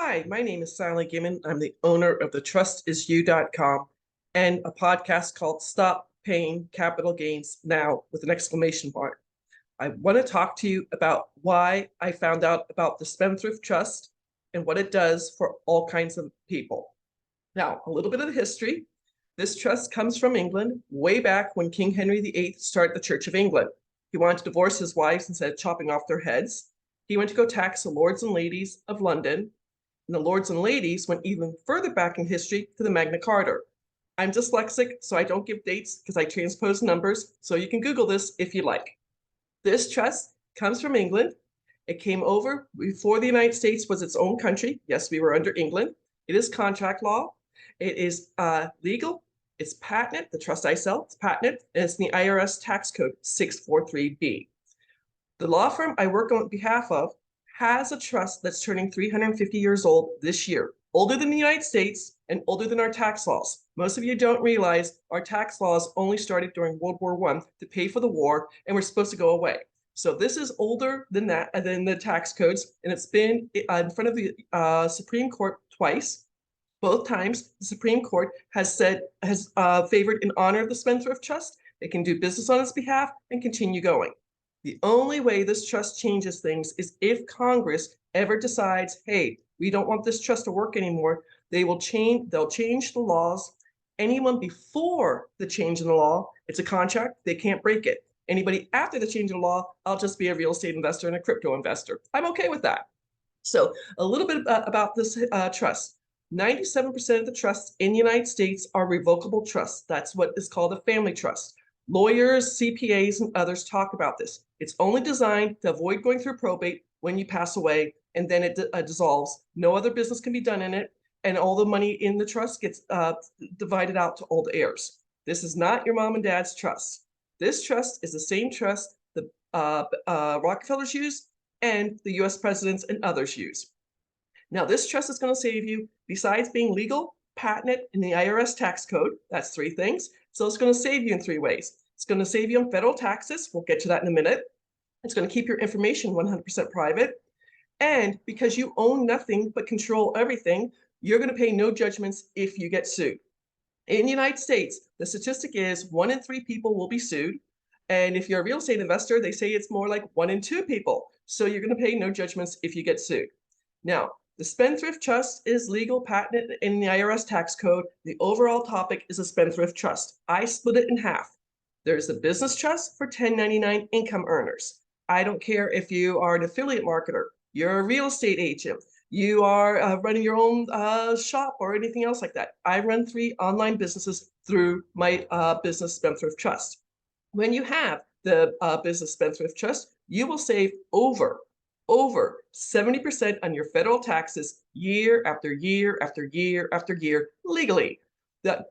Hi, my name is Sally Gimmon. I'm the owner of the trustisyou.com and a podcast called Stop Paying Capital Gains Now with an exclamation mark. I want to talk to you about why I found out about the Spendthrift Trust and what it does for all kinds of people. Now, a little bit of the history. This trust comes from England way back when King Henry VIII started the Church of England. He wanted to divorce his wives instead of chopping off their heads. He went to go tax the lords and ladies of London, and the lords and ladies went even further back in history to the Magna Carta. I'm dyslexic, so I don't give dates because I transpose numbers, so you can Google this if you like. This trust comes from England. It came over before the United States was its own country. Yes, we were under England. It is contract law. It is legal. It's patented. The trust I sell, it's patented, and it's in the IRS Tax Code 643B. The law firm I work on behalf of has a trust that's turning 350 years old this year, older than the United States and older than our tax laws. Most of you don't realize our tax laws only started during World War I to pay for the war, and we're supposed to go away. So this is older than that, than the tax codes, and it's been in front of the Supreme Court twice. Both times, the Supreme Court has favored in honor of the Spendthrift Trust. They can do business on its behalf and continue going. The only way this trust changes things is if Congress ever decides, hey, we don't want this trust to work anymore. They'll change the laws. Anyone before the change in the law, it's a contract, they can't break it. Anybody after the change in the law, I'll just be a real estate investor and a crypto investor. I'm okay with that. So a little bit about this trust. 97% of the trusts in the United States are revocable trusts. That's what is called a family trust. Lawyers, CPAs, and others talk about this. It's only designed to avoid going through probate when you pass away, and then it dissolves. No other business can be done in it, and all the money in the trust gets divided out to all the heirs. This is not your mom and dad's trust. This trust is the same trust the Rockefellers use and the US presidents and others use. Now, this trust is going to save you, besides being legal, patented in the IRS tax code. That's three things. So it's going to save you in three ways. It's going to save you on federal taxes. We'll get to that in a minute. It's going to keep your information 100% private. And because you own nothing but control everything, you're going to pay no judgments if you get sued. In the United States, the statistic is 1 in 3 people will be sued. And if you're a real estate investor, they say it's more like 1 in 2 people. So you're going to pay no judgments if you get sued. Now, the Spendthrift Trust is legal, patented in the IRS tax code. The overall topic is a Spendthrift Trust. I split it in half. There's a business trust for 1099 income earners. I don't care if you are an affiliate marketer, you're a real estate agent, you are running your own shop or anything else like that. I run 3 online businesses through my business Spendthrift Trust. When you have the business Spendthrift Trust, you will save over 70% on your federal taxes year after year after year after year legally.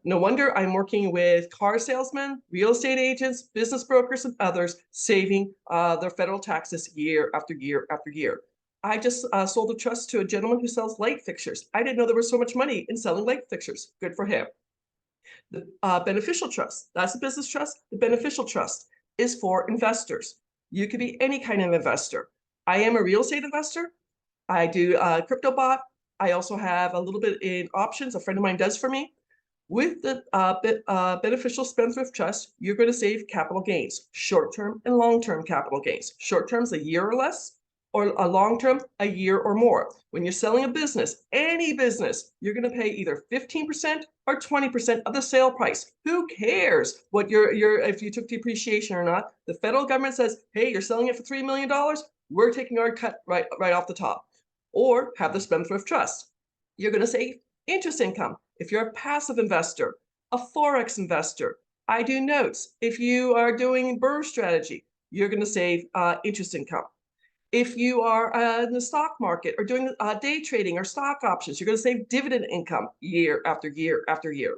No wonder I'm working with car salesmen, real estate agents, business brokers, and others saving their federal taxes year after year after year. I just sold a trust to a gentleman who sells light fixtures. I didn't know there was so much money in selling light fixtures. Good for him. The beneficial trust, that's a business trust. The beneficial trust is for investors. You could be any kind of investor. I am a real estate investor. I do crypto bot. I also have a little bit in options a friend of mine does for me. With the beneficial Spendthrift Trust, you're going to save capital gains, short-term and long-term capital gains. Short-term is a year or less, or a long-term, a year or more. When you're selling a business, any business, you're going to pay either 15% or 20% of the sale price. Who cares what if you took depreciation or not? The federal government says, hey, you're selling it for $3 million. We're taking our cut right off the top. Or have the Spendthrift Trust. You're going to save interest income. If you're a passive investor, a forex investor, I do notes. If you are doing BRRRR strategy, you're going to save interest income. If you are in the stock market or doing day trading or stock options, you're going to save dividend income year after year after year.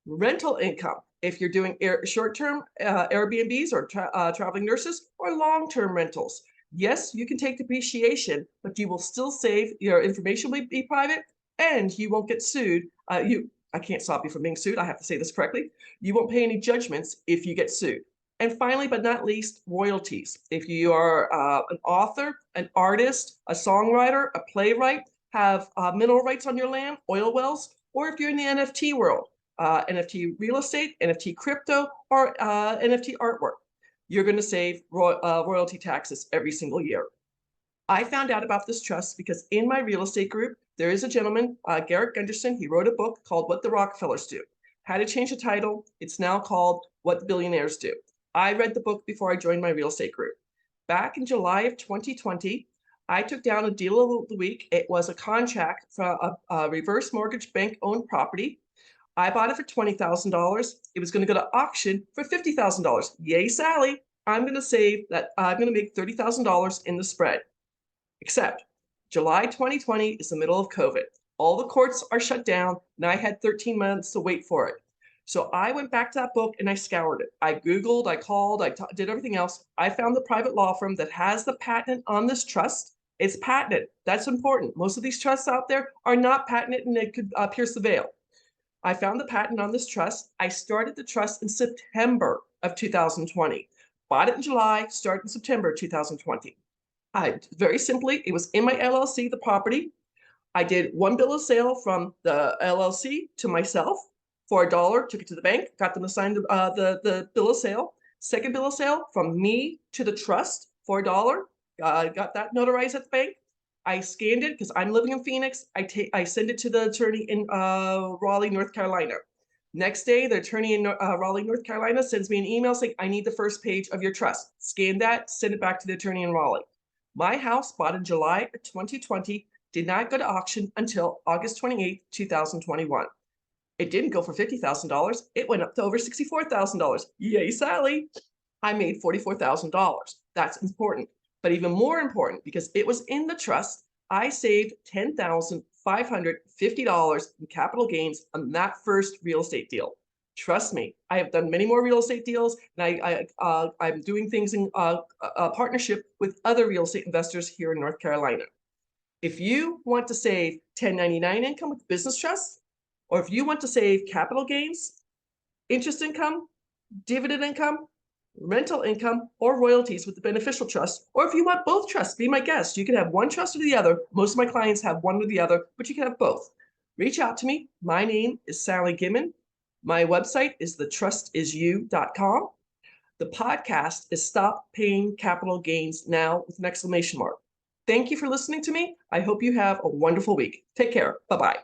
Rental income, if you're doing short-term Airbnbs or traveling nurses or long-term rentals. Yes, you can take depreciation, but you will still save, your information will be private, and you won't get sued. I can't stop you from being sued. I have to say this correctly. You won't pay any judgments if you get sued. And finally, but not least, royalties. If you are an author, an artist, a songwriter, a playwright, have mineral rights on your land, oil wells, or if you're in the NFT world, NFT real estate, NFT crypto, or NFT artwork, you're going to save royalty taxes every single year. I found out about this trust because in my real estate group, there is a gentleman, Garrett Gunderson. He wrote a book called What the Rockefellers Do. Had to change the title. It's now called What the Billionaires Do. I read the book before I joined my real estate group. Back in July of 2020, I took down a deal of the week. It was a contract for a reverse mortgage bank-owned property. I bought it for $20,000. It was going to go to auction for $50,000. Yay, Sally! I'm going to save that. I'm going to make $30,000 in the spread. Except July 2020 is the middle of COVID. All the courts are shut down, and I had 13 months to wait for it. So I went back to that book and I scoured it. I Googled, I called, did everything else. I found the private law firm that has the patent on this trust. It's patented. That's important. Most of these trusts out there are not patented and it could pierce the veil. I found the patent on this trust. I started the trust in September of 2020. Bought it in July, started in September 2020. Very simply, it was in my LLC, the property. I did one bill of sale from the LLC to myself for $1, took it to the bank, got them to sign the bill of sale. Second bill of sale from me to the trust for $1. Got that notarized at the bank. I scanned it because I'm living in Phoenix. I send it to the attorney in Raleigh, North Carolina. Next day, the attorney in Raleigh, North Carolina sends me an email saying, I need the first page of your trust. Scan that, send it back to the attorney in Raleigh. My house, bought in July of 2020, did not go to auction until August 28th, 2021. It didn't go for $50,000. It went up to over $64,000. Yay, Sally! I made $44,000. That's important. But even more important, because it was in the trust, I saved $10,550 in capital gains on that first real estate deal. Trust me, I have done many more real estate deals, and I'm doing things in partnership with other real estate investors here in North Carolina. If you want to save 1099 income with business trusts, or if you want to save capital gains, interest income, dividend income, rental income, or royalties with the beneficial trust, or if you want both trusts, be my guest. You can have one trust or the other. Most of my clients have one or the other, but you can have both. Reach out to me. My name is Sally Gimmon. My website is thetrustisyou.com. The podcast is Stop Paying Capital Gains Now with an exclamation mark. Thank you for listening to me. I hope you have a wonderful week. Take care. Bye-bye.